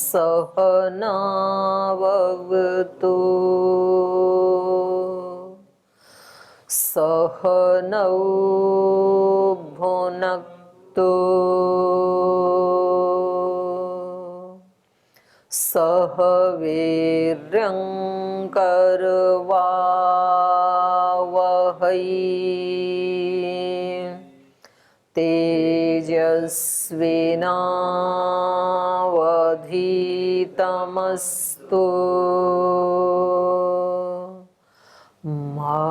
सहनाववतु सहनौ भुनक्तु सह वीर्यं करवावहै तेजस्विनावधीतमस्तु मा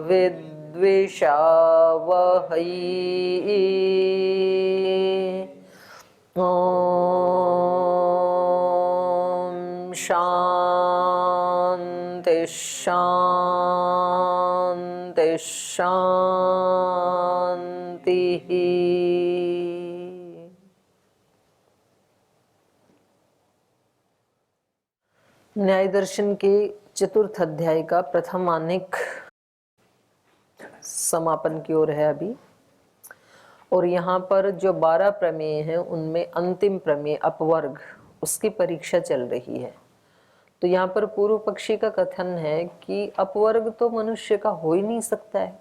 विद्विषावहै। ॐ शान्ति शान्ति शान्तिः। न्याय दर्शन के चतुर्थ अध्याय का प्रथम आनेक समापन की ओर है अभी, और यहाँ पर जो 12 प्रमेय हैं उनमें अंतिम प्रमेय अपवर्ग, उसकी परीक्षा चल रही है। तो यहाँ पर पूर्व पक्षी का कथन है कि अपवर्ग तो मनुष्य का हो ही नहीं सकता है।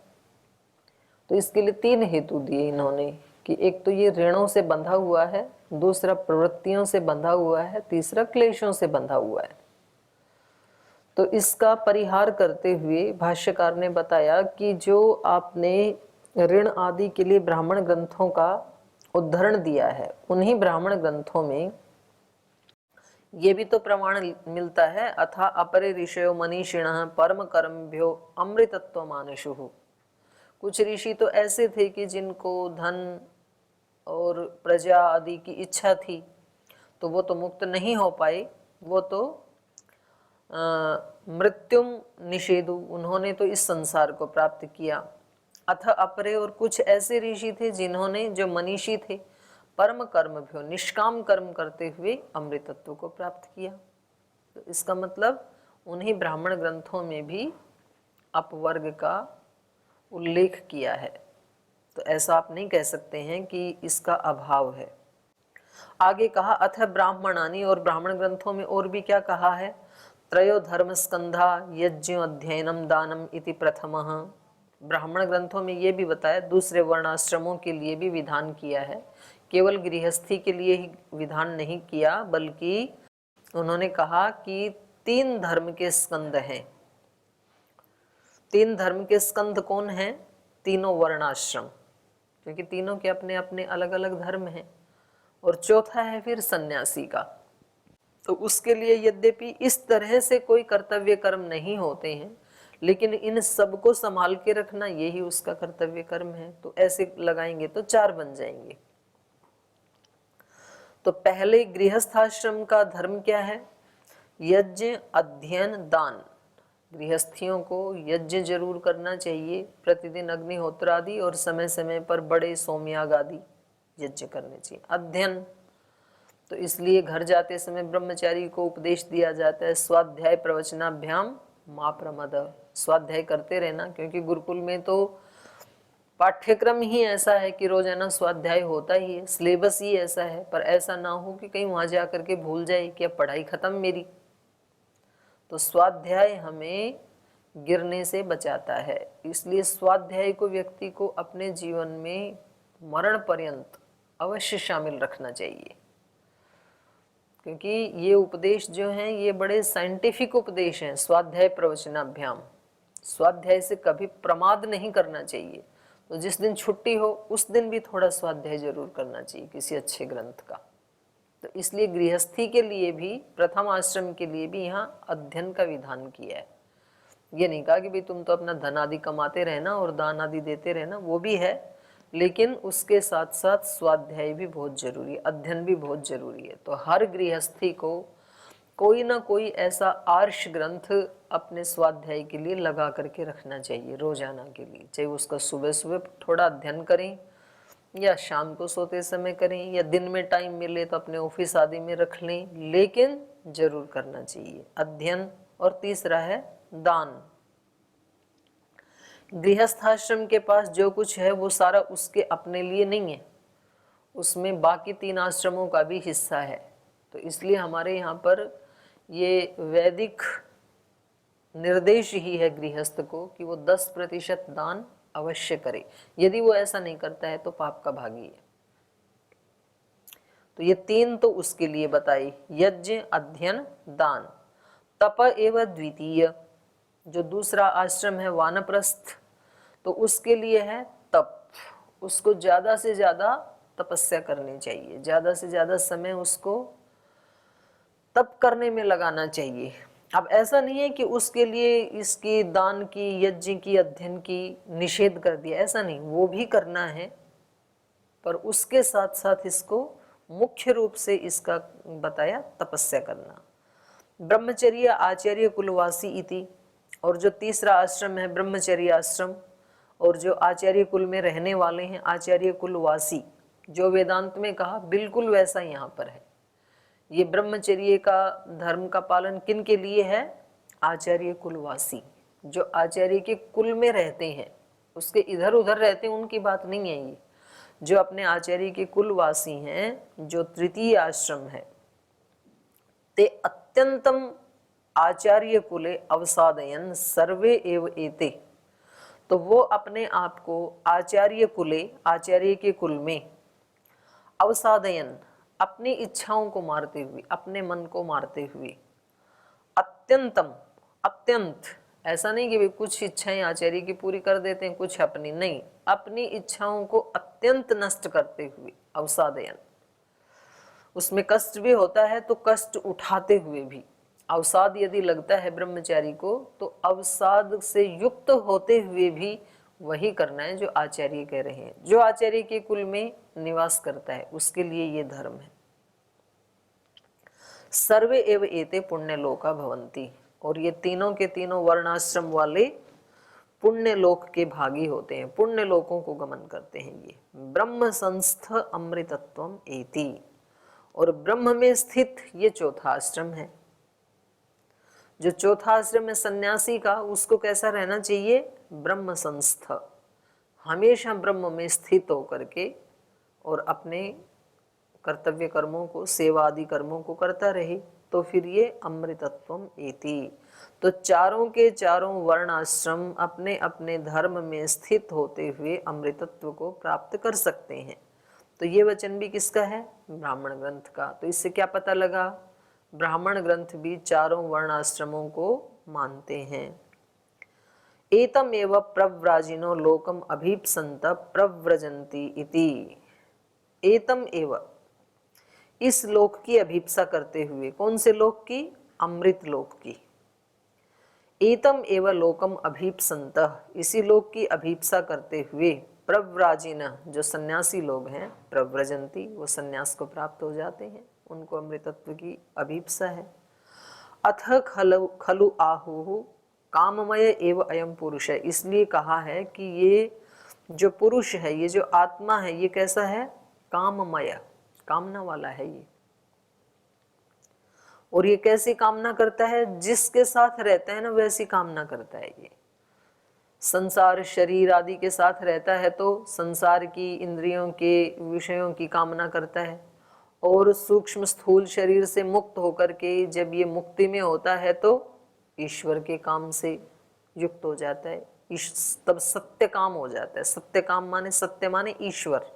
तो इसके लिए 3 हेतु दिए इन्होंने कि एक तो ये ऋणों से बंधा हुआ है, दूसरा प्रवृत्तियों से बंधा हुआ है, तीसरा क्लेशों से बंधा हुआ है। तो इसका परिहार करते हुए भाष्यकार ने बताया कि जो आपने ऋण आदि के लिए ब्राह्मण ग्रंथों का उद्धरण दिया है, उन्हीं ब्राह्मण ग्रंथों में ये भी तो प्रमाण मिलता है, अथा अपरे ऋषयो मनीषिणः परम कर्मभ्यो अमृतत्व मानुषुः। कुछ ऋषि तो ऐसे थे कि जिनको धन और प्रजा आदि की इच्छा थी, तो वो तो मुक्त नहीं हो पाए, वो तो मृत्युम निषेधु, उन्होंने तो इस संसार को प्राप्त किया। अथ अपरे, और कुछ ऐसे ऋषि थे जिन्होंने, जो मनीषी थे, परम कर्म भ्यो, निष्काम कर्म करते हुए अमृतत्व को प्राप्त किया। तो इसका मतलब उन्हीं ब्राह्मण ग्रंथों में भी अपवर्ग का उल्लेख किया है। तो ऐसा आप नहीं कह सकते हैं कि इसका अभाव है। आगे कहा अथ ब्राह्मणानि, और ब्राह्मण ग्रंथों में और भी क्या कहा है, त्रयो धर्म स्कंधा यज्ञ अध्ययनम दानम इति प्रथमः। ब्राह्मण ग्रंथों में ये भी बताया दूसरे वर्णाश्रमों के लिए भी विधान किया है, केवल गृहस्थी के लिए ही विधान नहीं किया, बल्कि उन्होंने कहा कि 3 धर्म के स्कंद हैं। 3 धर्म के स्कंद कौन हैं? तीनों वर्णाश्रम, क्योंकि तीनों के अपने अपने अलग अलग धर्म हैं। और चौथा है फिर सन्यासी का। तो उसके लिए यद्यपि इस तरह से कोई कर्तव्य कर्म नहीं होते हैं, लेकिन इन सब को संभाल के रखना यही उसका कर्तव्य कर्म है। तो ऐसे लगाएंगे तो 4 बन जाएंगे। तो पहले गृहस्थाश्रम का धर्म क्या है? यज्ञ अध्ययन दान। गृहस्थियों को यज्ञ जरूर करना चाहिए, प्रतिदिन अग्निहोत्र आदि, और समय समय पर बड़े सोमयाग आदि यज्ञ करने चाहिए। अध्ययन, तो इसलिए घर जाते समय ब्रह्मचारी को उपदेश दिया जाता है, स्वाध्याय प्रवचनाभ्याम मा प्रमद, स्वाध्याय करते रहना, क्योंकि गुरुकुल में तो पाठ्यक्रम ही ऐसा है कि रोजाना स्वाध्याय होता ही है, सिलेबस ही ऐसा है। पर ऐसा ना हो कि कहीं वहां जाकर के भूल जाए कि अब पढ़ाई खत्म मेरी। तो स्वाध्याय हमें गिरने से बचाता है, इसलिए स्वाध्याय को व्यक्ति को अपने जीवन में मरण पर्यंत अवश्य शामिल रखना चाहिए। क्योंकि ये उपदेश जो हैं ये बड़े साइंटिफिक उपदेश हैं। स्वाध्याय प्रवचनाभ्याम, स्वाध्याय से कभी प्रमाद नहीं करना चाहिए। तो जिस दिन छुट्टी हो उस दिन भी थोड़ा स्वाध्याय जरूर करना चाहिए किसी अच्छे ग्रंथ का। तो इसलिए गृहस्थी के लिए भी, प्रथम आश्रम के लिए भी यहाँ अध्ययन का विधान किया है। ये नहीं कहा कि भाई तुम तो अपना धन आदि कमाते रहना और दान आदि देते रहना, वो भी है, लेकिन उसके साथ साथ स्वाध्याय भी बहुत जरूरी है, अध्ययन भी बहुत जरूरी है। तो हर गृहस्थी को कोई ना कोई ऐसा आर्ष ग्रंथ अपने स्वाध्याय के लिए लगा करके रखना चाहिए रोजाना के लिए। चाहे उसका सुबह सुबह थोड़ा अध्ययन करें, या शाम को सोते समय करें, या दिन में टाइम मिले तो अपने ऑफिस आदि में रख लें, लेकिन जरूर करना चाहिए अध्ययन। और तीसरा है दान। गृहस्थाश्रम के पास जो कुछ है वो सारा उसके अपने लिए नहीं है, उसमें बाकी 3 आश्रमों का भी हिस्सा है। तो इसलिए हमारे यहाँ पर ये वैदिक निर्देश ही है गृहस्थ को कि वो 10% दान अवश्य करे। यदि वो ऐसा नहीं करता है तो पाप का भागी है। तो ये 3 तो उसके लिए बताई, यज्ञ, अध्ययन, दान। तप एवं द्वितीय, जो दूसरा आश्रम है वानप्रस्थ, तो उसके लिए है तप। उसको ज़्यादा से ज़्यादा तपस्या करनी चाहिए, ज़्यादा से ज़्यादा समय उसको तप करने में लगाना चाहिए। अब ऐसा नहीं है कि उसके लिए इसकी दान की, यज्ञ की, अध्ययन की निषेध कर दिया, ऐसा नहीं, वो भी करना है, पर उसके साथ साथ इसको मुख्य रूप से इसका बताया तपस्या करना। ब्रह्मचर्य आचार्य कुलवासी इति, और जो तीसरा आश्रम है ब्रह्मचर्य आश्रम, और जो आचार्य कुल में रहने वाले हैं आचार्य कुलवासी, जो वेदांत में कहा बिल्कुल वैसा यहाँ पर है। ये ब्रह्मचर्य का धर्म का पालन किन के लिए है? आचार्य कुलवासी, जो आचार्य के कुल में रहते हैं, उसके इधर उधर रहते हैं उनकी बात नहीं है। ये जो अपने आचार्य के कुलवासी हैं, जो तृतीय आश्रम है, ते अत्यंतम आचार्य कुले अवसादयन सर्वे एव एते, तो वो अपने आप को आचार्य कुले, आचार्य के कुल में, अवसादयन, अपनी इच्छाओं को मारते हुए, अपने मन को मारते हुए, अत्यंतम, अत्यंत, ऐसा नहीं कि कुछ इच्छाएं आचार्य की पूरी कर देते हैं, कुछ अपनी नहीं, अपनी इच्छाओं को अत्यंत नष्ट करते हुए, अवसादयन। उसमें कष्ट भी होता है तो कष्ट उठाते हुए भी। अवसाद यदि लगता है ब्रह्मचारी को तो अवसाद से युक्त होते हुए भी वही करना है जो आचार्य कह रहे हैं। जो आचार्य के कुल में निवास करता है उसके लिए ये धर्म है। सर्वे एव एते पुण्य लोका भवंती, और ये तीनों के तीनों वर्णाश्रम वाले पुण्य लोक के भागी होते हैं, पुण्य लोकों को गमन करते हैं। ये ब्रह्म संस्थ अमृतत्वम एति, और ब्रह्म में स्थित ये चौथा आश्रम है। जो चौथा आश्रम है सन्यासी का, उसको कैसा रहना चाहिए? ब्रह्म संस्थ, हमेशा ब्रह्म में स्थित होकर के और अपने कर्तव्य कर्मों को, सेवा आदि कर्मों को करता रहे, तो फिर ये अमृतत्वम एति। तो चारों के चारों वर्ण आश्रम अपने अपने धर्म में स्थित होते हुए अमृतत्व को प्राप्त कर सकते हैं। तो ये वचन भी किसका है? ब्राह्मण ग्रंथ का। तो इससे क्या पता लगा? ब्राह्मण ग्रंथ भी चारों वर्ण आश्रमों को मानते हैं। एतम एव प्रव्राजिनो लोकम अभीप्संत प्रव्रजंती इति। एतम एव, इस लोक की अभीप्सा करते हुए, कौन से लोक की? अमृत लोक की। एतम एव लोकम अभीप्संत, इसी लोक की अभीप्सा करते हुए, प्रव्राजिन, जो सन्यासी लोग हैं, प्रव्रजंती, वो सन्यास को प्राप्त हो जाते हैं, उनको अमृतत्व की अभीप्सा है। अथ खलु आहु काममय एव अयम पुरुष है, इसलिए कहा है कि ये जो पुरुष है, ये जो आत्मा है, ये कैसा है? काममय, कामना वाला है ये। और ये कैसी कामना करता है? जिसके साथ रहता है ना वैसी कामना करता है ये। संसार शरीर आदि के साथ रहता है तो संसार की, इंद्रियों के विषयों की कामना करता है, और सूक्ष्म स्थूल शरीर से मुक्त होकर के जब ये मुक्ति में होता है तो ईश्वर के काम से युक्त हो जाता है, तब सत्य काम हो जाता है। सत्य काम माने, सत्य माने ईश्वर,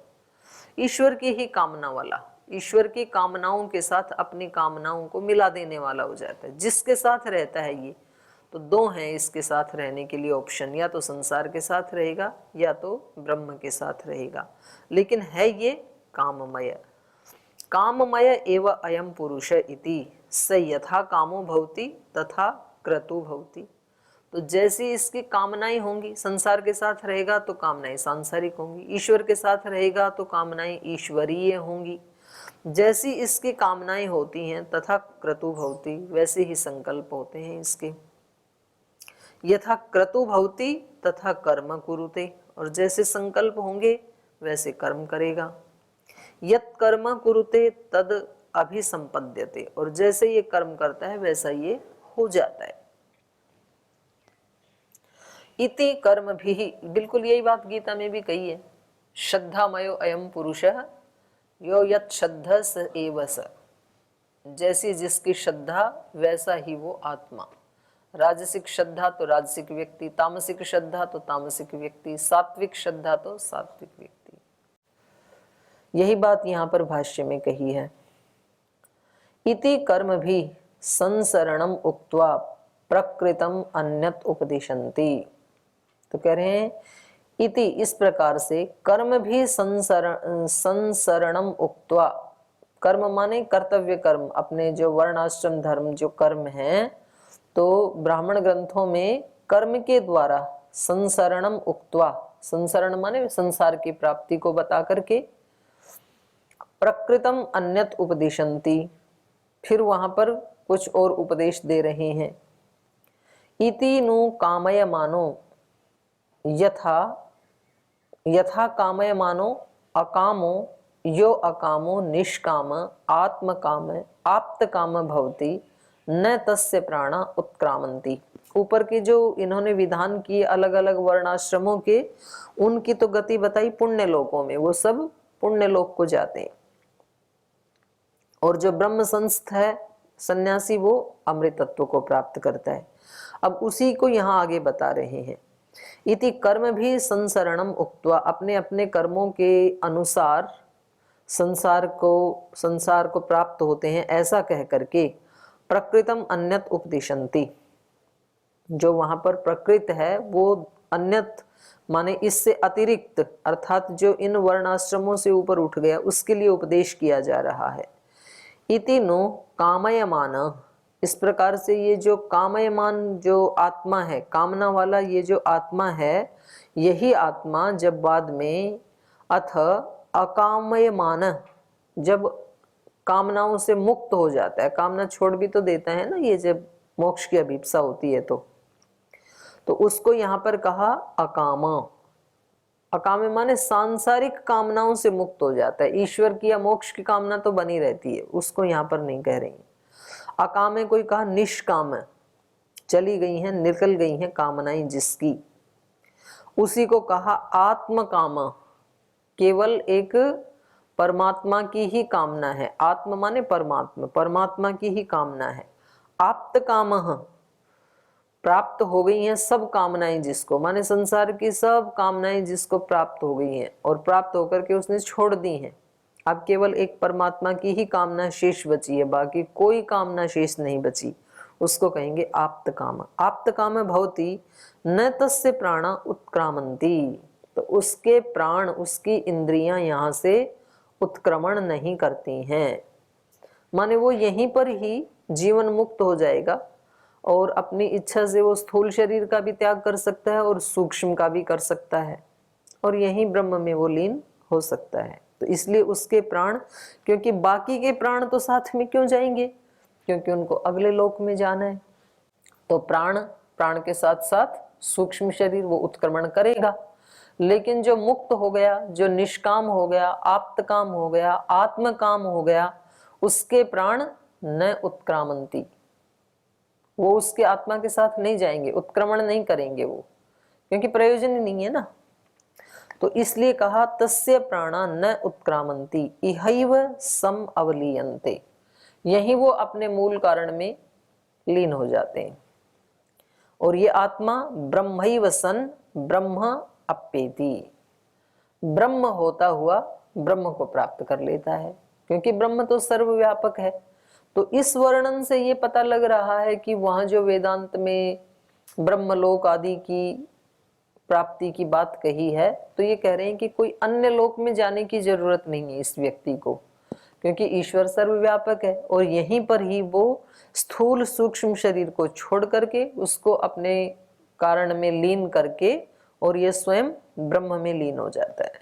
ईश्वर की ही कामना वाला, ईश्वर की कामनाओं के साथ अपनी कामनाओं को मिला देने वाला हो जाता है। जिसके साथ रहता है ये, तो दो हैं इसके साथ रहने के लिए ऑप्शन, या तो संसार के साथ रहेगा या तो ब्रह्म के साथ रहेगा, लेकिन है ये काममय। काममय एव अयम पुरुष इति स यथा कामो भवति तथा क्रतु भवति। तो जैसी इसकी कामनाएं होंगी, संसार के साथ रहेगा तो कामनाएं सांसारिक होंगी, ईश्वर के साथ रहेगा तो कामनाएं ईश्वरीय होंगी। जैसी इसकी कामनाएं होती हैं तथा क्रतु भवति, वैसे ही संकल्प होते हैं इसके। यथा क्रतु भवति तथा कर्म कुरुते, और जैसे संकल्प होंगे वैसे कर्म करेगा। यत् कर्म कुरुते तद अभिसंपद्यते, और जैसे ये कर्म करता है वैसा ये हो जाता है। इति कर्म भी, बिल्कुल यही बात गीता में भी कही है। श्रद्धामयो अयम पुरुषः यो यत् श्रद्धः स एव स। जैसी जिसकी श्रद्धा वैसा ही वो आत्मा। राजसिक श्रद्धा तो राजसिक व्यक्ति, तामसिक श्रद्धा तो तामसिक व्यक्ति, सात्विक श्रद्धा तो सात्विक व्यक्ति। यही बात यहाँ पर भाष्य में कही है। इति कर्म भी संसरणम उक्त्वा प्रकृतम अन्यत उपदिशन्ति। तो कह रहे हैं इति इस प्रकार से कर्म भी संसरणम उक्त्वा, कर्म माने कर्तव्य कर्म, अपने जो वर्णाश्रम धर्म जो कर्म हैं, तो ब्राह्मण ग्रंथों में कर्म के द्वारा संसरणम उक्त्वा, संसरण माने संसार की प्राप्ति को बता करके, प्रकृतम अन्यत उपदिशन्ति, फिर वहां पर कुछ और उपदेश दे रहे हैं। इति नु कामयमानो यथा यथा कामयमानो अकामो यो अकामो निष्काम आत्मकाम आप्तकाम भवति न तस्य प्राणा उत्क्रामन्ति। ऊपर के जो इन्होंने विधान किए अलग अलग वर्णाश्रमों के, उनकी तो गति बताई पुण्य लोकों में, वो सब पुण्य लोक को जाते हैं। और जो ब्रह्म संस्थ है सन्यासी, वो अमृत तत्व को प्राप्त करता है। अब उसी को यहाँ आगे बता रहे हैं। इति कर्म भी संसरणम उक्त्वा, अपने अपने कर्मों के अनुसार संसार को प्राप्त होते हैं, ऐसा कह करके प्रकृतम अन्यत उपदिशन्ति, जो वहां पर प्रकृत है वो अन्यत माने इससे अतिरिक्त, अर्थात जो इन वर्णाश्रमों से ऊपर उठ गया, उसके लिए उपदेश किया जा रहा है। इति नो कामयमान, इस प्रकार से ये जो कामयमान जो आत्मा है, कामना वाला ये जो आत्मा है, यही आत्मा जब बाद में अथ अकामयमान, जब कामनाओं से मुक्त हो जाता है, कामना छोड़ भी तो देता है ना, ये जब मोक्ष की अभिप्सा होती है तो उसको यहाँ पर कहा अकाम। अकाम माने सांसारिक कामनाओं से मुक्त हो जाता है। ईश्वर की या मोक्ष की कामना तो बनी रहती है, उसको यहाँ पर नहीं कह रही। अकाम है कोई कहा निष्काम, चली गई हैं, निकल गई हैं कामनाएं जिसकी, उसी को कहा आत्म काम, केवल एक परमात्मा की ही कामना है। आत्म माने परमात्मा, परमात्मा की ही कामना है। आप्त काम, प्राप्त हो गई हैं सब कामनाएं जिसको, माने संसार की सब कामनाएं जिसको प्राप्त हो गई हैं और प्राप्त होकर के उसने छोड़ दी हैं। अब केवल एक परमात्मा की ही कामना शेष बची है, बाकी कोई कामना शेष नहीं बची, उसको कहेंगे आप्त काम। आप्त काम भवति न तस्य प्राणा उत्क्रामन्ति, तो उसके प्राण, उसकी इंद्रियां यहाँ से उत्क्रमण नहीं करती हैं, माने वो यहीं पर ही जीवन मुक्त हो जाएगा और अपनी इच्छा से वो स्थूल शरीर का भी त्याग कर सकता है और सूक्ष्म का भी कर सकता है, और यहीं ब्रह्म में वो लीन हो सकता है। तो इसलिए उसके प्राण, क्योंकि बाकी के प्राण तो साथ में क्यों जाएंगे, क्योंकि उनको अगले लोक में जाना है, तो प्राण के साथ साथ सूक्ष्म शरीर वो उत्क्रमण करेगा। लेकिन जो मुक्त हो गया, जो निष्काम हो गया, आप्त काम हो गया, आत्म काम हो गया, उसके प्राण न उत्क्रामन्ति, वो उसके आत्मा के साथ नहीं जाएंगे, उत्क्रमण नहीं करेंगे वो, क्योंकि प्रयोजन ही नहीं है ना। तो इसलिए कहा तस्य प्राणा न उत्क्रामन्ति इहैव सम अवलीयन्ते, यही वो अपने मूल कारण में लीन हो जाते हैं। और ये आत्मा ब्रह्मैव सन ब्रह्म अप्येति, ब्रह्म होता हुआ ब्रह्म को प्राप्त कर लेता है, क्योंकि ब्रह्म तो सर्वव्यापक है। तो इस वर्णन से ये पता लग रहा है कि वहां जो वेदांत में ब्रह्मलोक आदि की प्राप्ति की बात कही है, तो ये कह रहे हैं कि कोई अन्य लोक में जाने की जरूरत नहीं है इस व्यक्ति को, क्योंकि ईश्वर सर्वव्यापक है और यहीं पर ही वो स्थूल सूक्ष्म शरीर को छोड़ करके उसको अपने कारण में लीन करके और ये स्वयं ब्रह्म में लीन हो जाता है।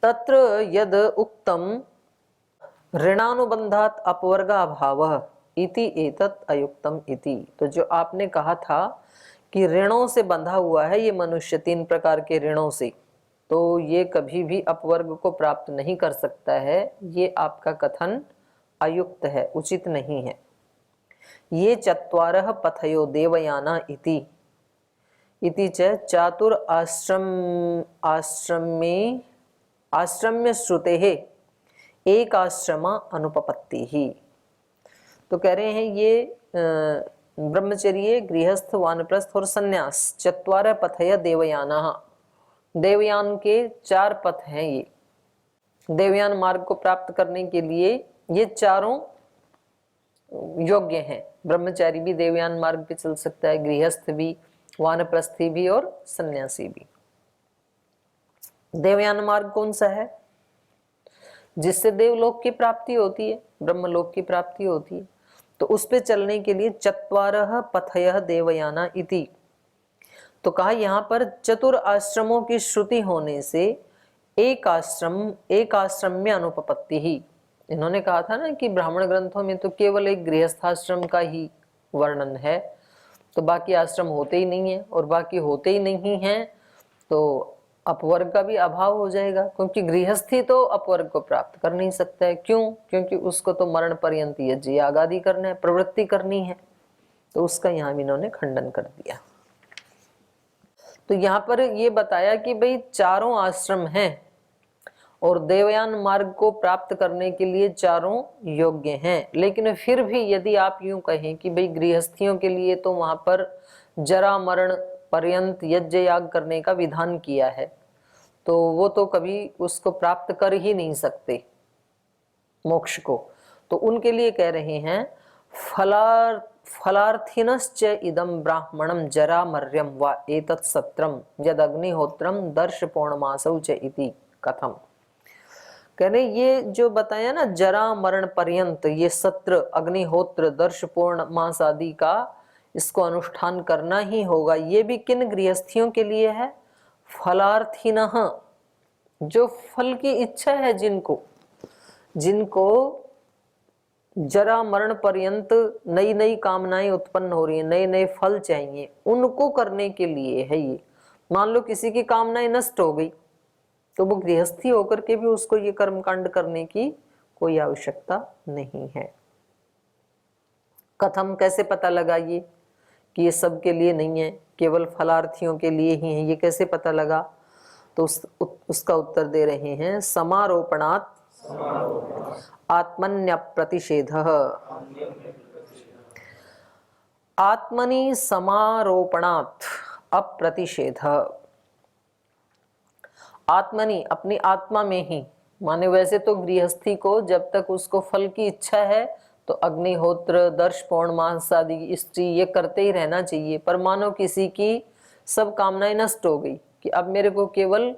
तत्र यद उक्तम ऋणानुबंधात अपवर्गाभावः इति एतत् अयुक्तम इति, तो जो आपने कहा था कि ऋणों से बंधा हुआ है ये मनुष्य, 3 प्रकार के ऋणों से, तो ये कभी भी अपवर्ग को प्राप्त नहीं कर सकता है, ये आपका कथन अयुक्त है, उचित नहीं है। ये चत्वारः पथयो देवयाना इति च चातुर आश्रम्य श्रुतेः एक आश्रमा अनुपपत्ति ही। तो कह रहे हैं ये ब्रह्मचर्य, गृहस्थ, वानप्रस्थ और संन्यास चत्वारः पथय देवयानः, देवयान के 4 पथ हैं। ये देवयान मार्ग को प्राप्त करने के लिए ये चारों योग्य हैं। ब्रह्मचारी भी देवयान मार्ग पे चल सकता है, गृहस्थ भी, वानप्रस्थी भी और सन्यासी भी। देवयान मार्ग कौन सा है? जिससे देवलोक की प्राप्ति होती है, ब्रह्मलोक की प्राप्ति होती है। तो उस पे चलने के लिए चत्वारः पथयः देवयाना इति। तो कहा यहाँ पर चतुर आश्रमों की श्रुति होने से एक आश्रम में अनुपपत्ति ही। इन्होंने कहा था ना कि ब्राह्मण ग्रंथों में तो केवल एक गृहस्थाश्रम का ही वर्णन है, तो बाकी आश्रम होते ही नहीं है, और बाकी होते ही नहीं हैं तो अपवर्ग का भी अभाव हो जाएगा, क्योंकि गृहस्थी तो अपवर्ग को प्राप्त कर नहीं सकता है। क्यों? क्योंकि उसको तो मरण पर्यंत यज्ञ याग आदि करना है, प्रवृत्ति करनी है। तो उसका यहाँ भी इन्होंने खंडन कर दिया। तो यहाँ पर ये बताया कि भाई चारों आश्रम हैं और देवयान मार्ग को प्राप्त करने के लिए चारों योग्य हैं, लेकिन फिर भी यदि आप यूं कहें कि भाई गृहस्थियों के लिए तो वहां पर जरा मरण पर्यंत यज्ञ याग करने का विधान किया है, तो वो तो कभी उसको प्राप्त कर ही नहीं सकते मोक्ष को। तो उनके लिए कह रहे हैं फलार्थिनश्च इदं ब्राह्मणं जरा मर्यम व एतत् सत्रम यद अग्निहोत्रम दर्श पौर्णमासौ च इति कथम। कहने ये जो बताया ना जरा मरण पर्यंत ये सत्र, अग्निहोत्र, दर्श पौर्णमास आदि का इसको अनुष्ठान करना ही होगा, ये भी किन गृहस्थियों के लिए है? फलार्थिनः, जो फल की इच्छा है, जिनको जरा मरण पर्यंत नई नई कामनाएं उत्पन्न हो रही हैं, नए नए फल चाहिए, उनको करने के लिए है ये। मान लो किसी की कामनाएं नष्ट हो गई तो वो गृहस्थी होकर के भी उसको ये कर्मकांड करने की कोई आवश्यकता नहीं है। कथम, कैसे पता लगा ये कि ये सबके लिए नहीं है, केवल फलार्थियों के लिए ही है, ये कैसे पता लगा? तो उसका उत्तर दे रहे हैं समारोपणात् आत्मन्यप्रतिषेधः। आत्मनि समारोपणात् अप्रतिषेधः। आत्मनि, अपनी आत्मा में ही, माने वैसे तो गृहस्थी को जब तक उसको फल की इच्छा है तो अग्निहोत्र, दर्श पौर्णमास आदि स्त्री ये करते ही रहना चाहिए, पर मानो किसी की सब कामनाएं नष्ट हो गई कि अब मेरे को केवल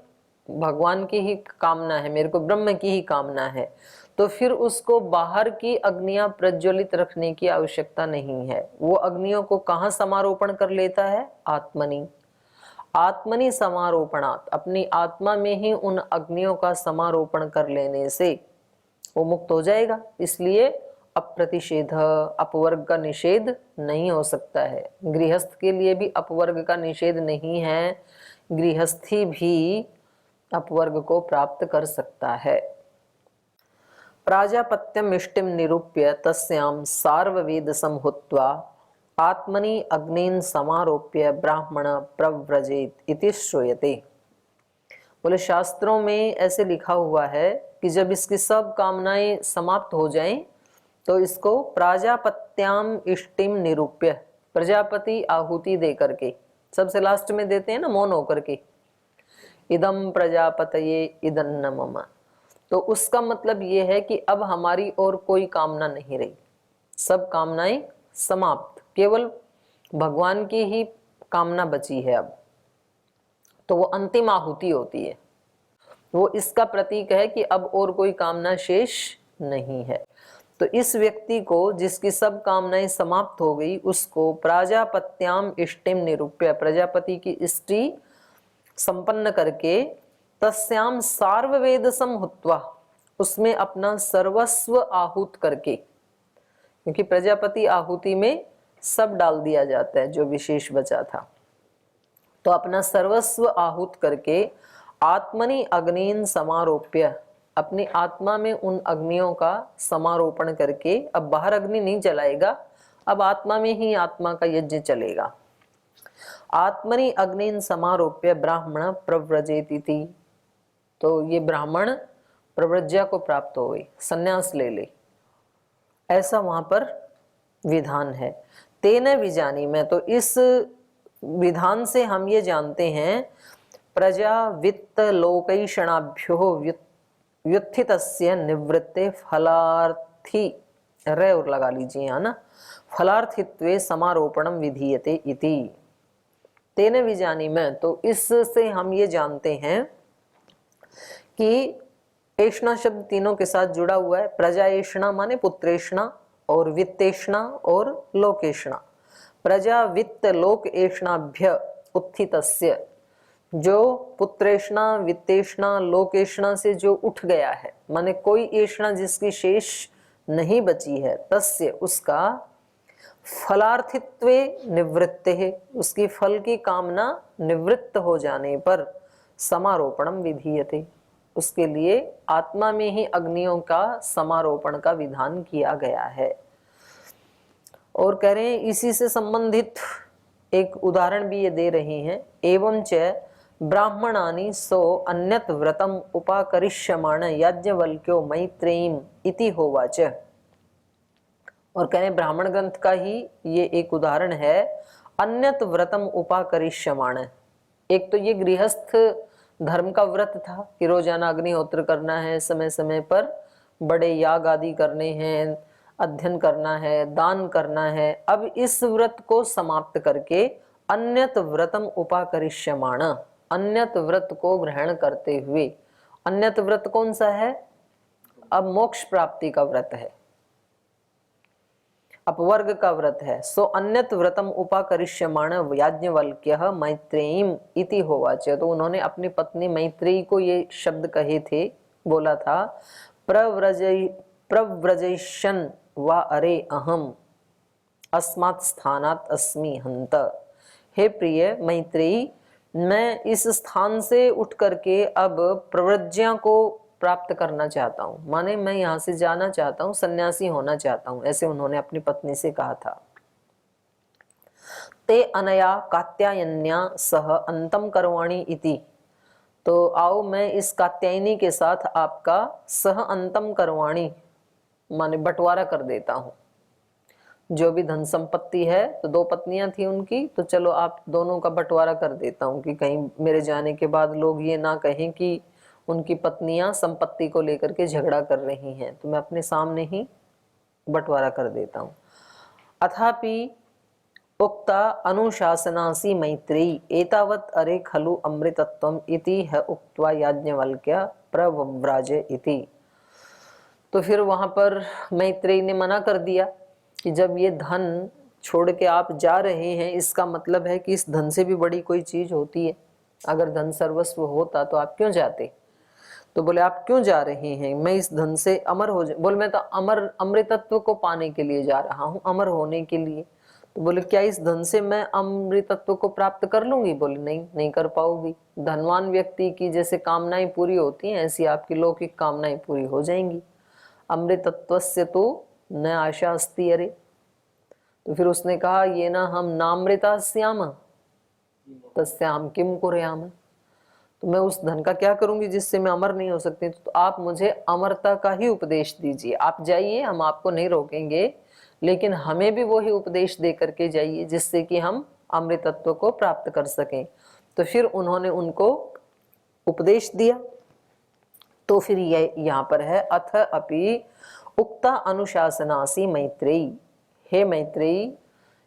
भगवान की ही कामना है, मेरे को ब्रह्म की ही कामना है, तो फिर उसको बाहर की अग्नियां प्रज्वलित रखने की आवश्यकता नहीं है। वो अग्नियों को कहाँ समारोपण कर लेता है? आत्मनि। आत्मनि समारोपणात्, अपनी आत्मा में ही उन अग्नियों का समारोपण कर लेने से वो मुक्त हो जाएगा। इसलिए अप्रतिषेध, अपवर्ग का निषेध नहीं हो सकता है। गृहस्थ के लिए भी अपवर्ग का निषेध नहीं है, गृहस्थी भी अपवर्ग को प्राप्त कर सकता है। प्राजापत्यम इष्टिम निरूप्य तस्याम सार्ववेदसं हुत्वा आत्मनि अग्निन समारोप्य ब्राह्मण प्रव्रजेत इति श्रूयते। बोले शास्त्रों में ऐसे लिखा हुआ है कि जब इसकी सब कामनाएं समाप्त हो जाएं तो इसको प्राजापत्याम इष्टिम निरूप्य, प्रजापति आहुति दे करके, सबसे लास्ट में देते हैं ना मौन होकर के, इदम प्रजापतये इदन्न मम। तो उसका मतलब ये है कि अब हमारी और कोई कामना नहीं रही, सब कामनाएं समाप्त, केवल भगवान की ही कामना बची है अब। तो वो अंतिम आहुति होती है, वो इसका प्रतीक है कि अब और कोई कामना शेष नहीं है। तो इस व्यक्ति को जिसकी सब कामनाएं समाप्त हो गई उसको प्राजापत्याम इष्टिम निरूप्य, प्रजापति की इष्टि संपन्न करके, तस्याम सार्ववेदसं हुत्वा, उसमें अपना सर्वस्व आहूत करके, क्योंकि प्रजापति आहुति में सब डाल दिया जाता है जो विशेष बचा था, तो अपना सर्वस्व आहूत करके आत्मनि अग्निन समारोप्य, अपनी आत्मा में उन अग्नियों का समारोपण करके, अब बाहर अग्नि नहीं जलाएगा, अब आत्मा में ही आत्मा का यज्ञ चलेगा। आत्मनि अग्निन समारोप्य ब्राह्मण प्रव्रजेति, तो ये ब्राह्मण प्रव्रज्या को प्राप्त हो गई, संन्यास ले ले, ऐसा वहां पर विधान है। तेन विजानी में, तो इस विधान से हम ये जानते हैं प्रजा वित्त लोकैषणाभ्यो व्युत्थितस्य निवृत्ते फलार्थी, रे और लगा लीजिए है ना, फलार्थित्वे समारोपणम विधीयते इति। तेन विजानी में, तो इससे हम ये जानते हैं कि एषणा शब्द तीनों के साथ जुड़ा हुआ है। प्रजा एषणा माने पुत्रेषणा, और वित्तेषणा और लोकेषणा। प्रजा वित्त लोक एषणाभ्य उत्थितस्य, जो पुत्रेषणा वित्तेषणा लोकेषणा से जो उठ गया है, माने कोई एषणा जिसकी शेष नहीं बची है, तस्य उसका फलार्थित्वे निवृत्ते है, उसकी फल की कामना निवृत्त हो जाने पर समारोपणम विधीयते, उसके लिए आत्मा में ही अग्नियों का समारोपण का विधान किया गया है। और कह रहे हैं इसी से संबंधित एक उदाहरण भी ये दे रहे हैं। एवं च ब्राह्मणानि सो अन्यत व्रतम उपाकरिष्यमाण याज्ञवल्क्यो मैत्रेयीम इति होवाच। और कह रहे ब्राह्मण ग्रंथ का ही ये एक उदाहरण है, अन्यत व्रतम उपाकरिष्यमाण। एक तो ये गृहस्थ धर्म का व्रत था कि रोजाना अग्निहोत्र करना है, समय समय पर बड़े याग आदि करने हैं, अध्ययन करना है, दान करना है। अब इस व्रत को समाप्त करके अन्यत व्रतम उपाकरिष्यमाण, अन्यत व्रत को ग्रहण करते हुए, अन्यत व्रत कौन सा है? अब मोक्ष प्राप्ति का व्रत है, अपवर्ग का व्रत है। सो अन्यत व्रतम उपाकरिष्यमाण याज्ञवल्क्यः मैत्रेयीम इति होवाच। तो उन्होंने अपनी पत्नी मैत्रेयी को ये शब्द कहे थे, बोला था, प्रव्रजयिष्यन् वा अरे अहम अस्मात् स्थानात् अस्मि हंत। हे प्रिय मैत्रेयी, मैं इस स्थान से उठ करके अब प्रव्रज्या को प्राप्त करना चाहता हूँ, माने मैं यहाँ से जाना चाहता हूँ, सन्यासी होना चाहता हूँ, ऐसे उन्होंने अपनी पत्नी से कहा था। ते अनया कात्यायन्या सह अंतम करवाणी इति, तो आओ मैं इस कात्यायनी के साथ आपका सह अंतम करवाणी माने बंटवारा कर देता हूँ। जो भी धन संपत्ति है, तो 2 पत्नियां थी उनकी, तो चलो आप दोनों का बंटवारा कर देता हूँ कि कहीं मेरे जाने के बाद लोग ये ना कहें कि उनकी पत्नियां संपत्ति को लेकर के झगड़ा कर रही हैं, तो मैं अपने सामने ही बंटवारा कर देता हूँ। अथापि उक्ता अनुशासनासी मैत्रेयी एतावत् अरे खलु अमृतत्वम इति है उक्त्वा याज्ञवल्क्य प्रव्राज इति। तो फिर वहां पर मैत्रेयी ने मना कर दिया कि जब ये धन छोड़ के आप जा रहे हैं, इसका मतलब है कि इस धन से भी बड़ी कोई चीज होती है। अगर धन सर्वस्व होता तो आप क्यों जाते? तो बोले आप क्यों जा रहे हैं? मैं इस धन से अमर हो जा, बोले मैं तो अमृतत्व को पाने के लिए जा रहा हूँ, अमर होने के लिए। तो बोले क्या इस धन से मैं अमृतत्व को प्राप्त कर लूंगी? बोले नहीं कर पाओगी। धनवान व्यक्ति की जैसे कामनाएं पूरी होती हैं, ऐसी आपकी लौकिक कामनाएं पूरी हो जाएंगी। अमृतत्वस्य तो न आशा अस्ति अरे। तो फिर उसने कहा ये ना हम नामृता श्याम तस्याम किम कुर्याम, तो मैं उस धन का क्या करूंगी जिससे मैं अमर नहीं हो सकती। तो आप मुझे अमरता का ही उपदेश दीजिए। आप जाइए, हम आपको नहीं रोकेंगे, लेकिन हमें भी वही उपदेश दे करके जाइए जिससे कि हम अमृतत्व को प्राप्त कर सकें। तो फिर उन्होंने उनको उपदेश दिया। तो फिर ये यहाँ पर है, अथ अपि उक्ता अनुशासनासी मैत्रेयी, हे मैत्रेयी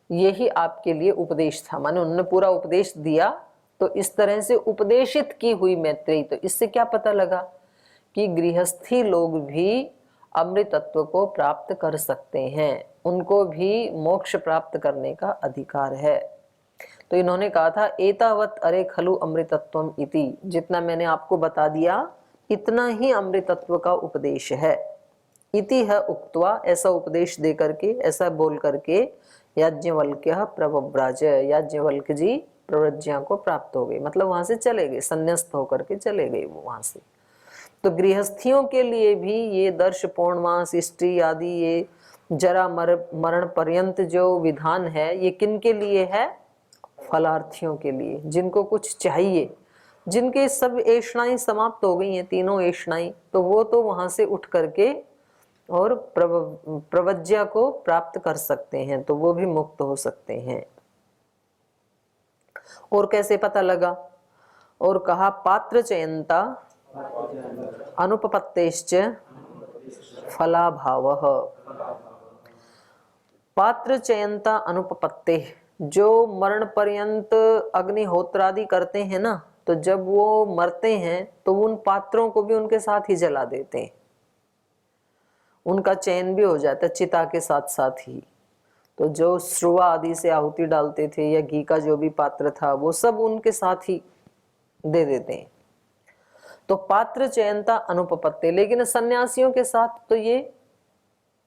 यही आपके लिए उपदेश था, माने उन्होंने पूरा उपदेश दिया। तो इस तरह से उपदेशित की हुई मैत्रेयी, तो इससे क्या पता लगा कि गृहस्थी लोग भी अमृतत्व को प्राप्त कर सकते हैं, उनको भी मोक्ष प्राप्त करने का अधिकार है। तो इन्होंने कहा था एतावत अरे खलु अमृतत्वम इति, जितना मैंने आपको बता दिया इतना ही अमृतत्व का उपदेश है। इति है उक्त्वा, ऐसा उपदेश दे करके, ऐसा बोल करके याज्ञवल्क्य प्रव्राज, याज्ञवल्क जी प्रव्रज्या को प्राप्त हो गए, मतलब वहां से चले गए, संन्यास्त होकर के चले गए वो वहां से। तो गृहस्थियों के लिए भी ये दर्श पौर्णमास स्त्री आदि ये जरा मरण पर्यंत जो विधान है, ये किन के लिए है? फलार्थियों के लिए, जिनको कुछ चाहिए, जिनके सब ऐष्णाएं समाप्त हो गई हैं, तीनों ऐष्णाएं, तो वो तो वहां से उठ करके और प्रवज्या को प्राप्त कर सकते हैं, तो वो भी मुक्त हो सकते हैं। और कैसे पता लगा? और कहा पात्र चयनता अनुपपत्तेश्च फलाभावः। पात्र चयनता अनुपपत्ते, जो मरण पर्यंत अग्निहोत्रादि करते हैं ना, तो जब वो मरते हैं तो उन पात्रों को भी उनके साथ ही जला देते हैं, उनका चयन भी हो जाता है चिता के साथ साथ ही। तो जो श्रुवा आदि से आहुति डालते थे या घी का जो भी पात्र था वो सब उनके साथ ही दे देते हैं। तो पात्र चयनता अनुपपत्ति। लेकिन सन्यासियों के साथ तो ये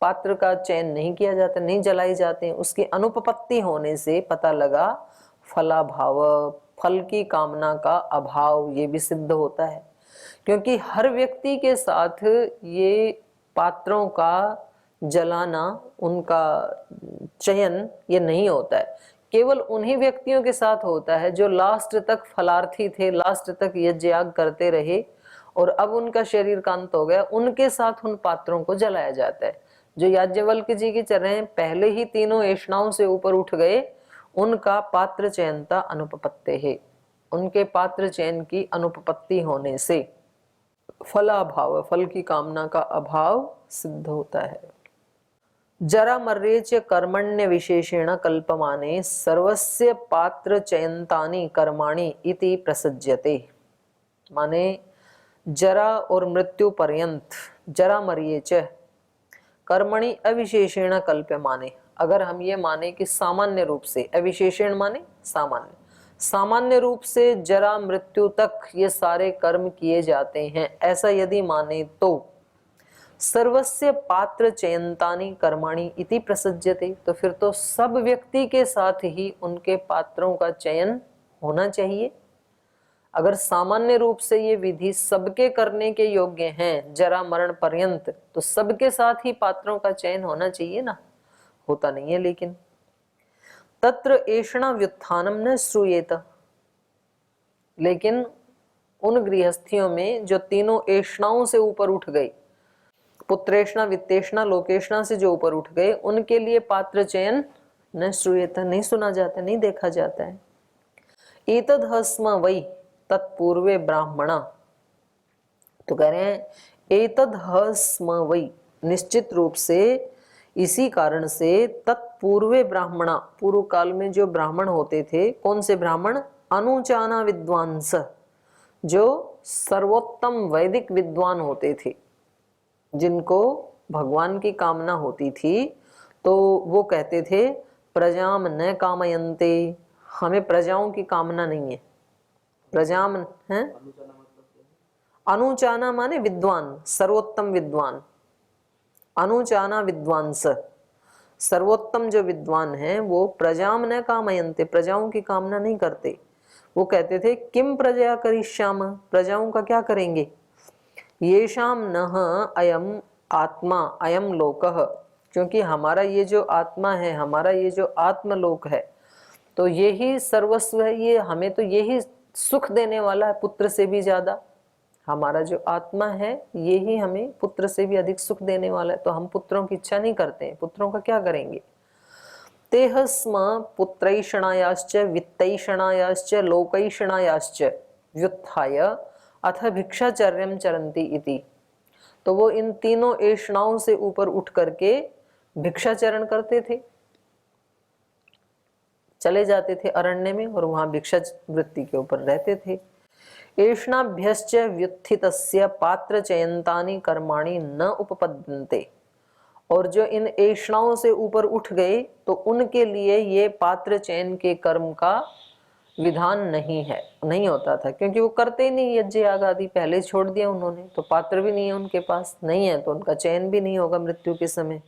पात्र का चयन नहीं किया जाता, नहीं जलाए जाते हैं। उसकी अनुपपत्ति होने से पता लगा फलाभाव, फल की कामना का अभाव, ये भी सिद्ध होता है। क्योंकि हर व्यक्ति के साथ ये पात्रों का जलाना, उनका चयन ये नहीं होता है। केवल उन्हीं व्यक्तियों के साथ होता है जो लास्ट तक फलार्थी थे, लास्ट तक यज्ञ याग करते रहे और अब उनका शरीर का अंत हो गया, उनके साथ उन पात्रों को जलाया जाता है। जो याज्ञवल्क्य जी की चरण पहले ही तीनों ऐष्णाओं से ऊपर उठ गए, उनका पात्र चयनता अनुपपत्ति है। उनके पात्र चयन की अनुपपत्ति होने से फलाभाव, फल की कामना का अभाव सिद्ध होता है। जरा मर्रे च कर्मण्य विशेषेण कल्पमाने सर्वस्य पात्र चयंतानि कर्माणि इति प्रसज्यते। माने जरा और मृत्यु पर्यंत, जरा मर्ये च कर्मणि अविशेषेण कल्प्यमाने। अगर हम ये माने कि सामान्य रूप से, अविशेषण माने सामान्य, सामान्य रूप से जरा मृत्यु तक ये सारे कर्म किए जाते हैं, ऐसा यदि माने तो सर्वस्य पात्र चयंतानि कर्माणि इति प्रसज्यते। तो फिर तो सब व्यक्ति के साथ ही उनके पात्रों का चयन होना चाहिए। अगर सामान्य रूप से ये विधि सबके करने के योग्य हैं जरा मरण पर्यंत, तो सबके साथ ही पात्रों का चयन होना चाहिए ना, होता नहीं है। लेकिन तत्र ऐषणा व्युत्थानम न श्रूयेत। लेकिन उन गृहस्थियों में जो तीनों ऐषणाओं से ऊपर उठ गई, पुत्रेषणा, वित्तेषणा, लोकेषणा से जो ऊपर उठ गए, उनके लिए पात्र चयन न श्रूयेत, नहीं सुना जाता, नहीं देखा जाता है। एतद् हस्म वै तत्पूर्वे ब्राह्मणा। तो कह रहे हैं एतद् हस्म वै, निश्चित रूप से इसी कारण से तत्पूर्वे ब्राह्मणा, पूर्व काल में जो ब्राह्मण होते थे, कौन से ब्राह्मण? अनुचाना विद्वांस, जो सर्वोत्तम वैदिक विद्वान होते थे, जिनको भगवान की कामना होती थी, तो वो कहते थे प्रजाम न कामयन्ते, हमें प्रजाओं की कामना नहीं है। प्रजाम है अनुचाना माने विद्वान, सर्वोत्तम विद्वान। अनुचाना विद्वांस, सर्वोत्तम जो विद्वान है वो प्रजाम न कामयन्ते, प्रजाओं की कामना नहीं करते। वो कहते थे किम प्रजा करिष्याम, प्रजाओं का क्या करेंगे? येषाम नह अयम आत्मा अयम लोकः, क्योंकि हमारा ये जो आत्मा है, हमारा ये जो आत्मलोक है, तो यही सर्वस्व है, ये हमें तो यही सुख देने वाला है, पुत्र से भी ज्यादा। हमारा जो आत्मा है यही हमें पुत्र से भी अधिक सुख देने वाला है, तो हम पुत्रों की इच्छा नहीं करते, पुत्रों का क्या करेंगे? तेह स्म पुत्रैषणायाश्च वित्तैषणायाश्च लोकैषणायाश्च व्युत्थाय अथ भिक्षाचर्यम चरन्ति इति। तो वो इन तीनों ऐषणाओं से ऊपर उठ करके भिक्षाचरण करते थे, चले जाते थे अरण्य में और वहां भिक्षा वृत्ति के ऊपर रहते थे। ऐषणाभ्यश्च व्युत्थितस्य पात्र चयंतानि कर्माणि न उपपद्यन्ते। और जो इन ऐषणाओं से ऊपर उठ गए तो उनके लिए ये पात्र चयन के कर्म का विधान नहीं है, नहीं होता था, क्योंकि वो करते ही नहीं यज्ञ याग आदि, पहले छोड़ दिया उन्होंने, तो पात्र भी नहीं है उनके पास, नहीं है तो उनका चयन भी नहीं होगा मृत्यु के समय।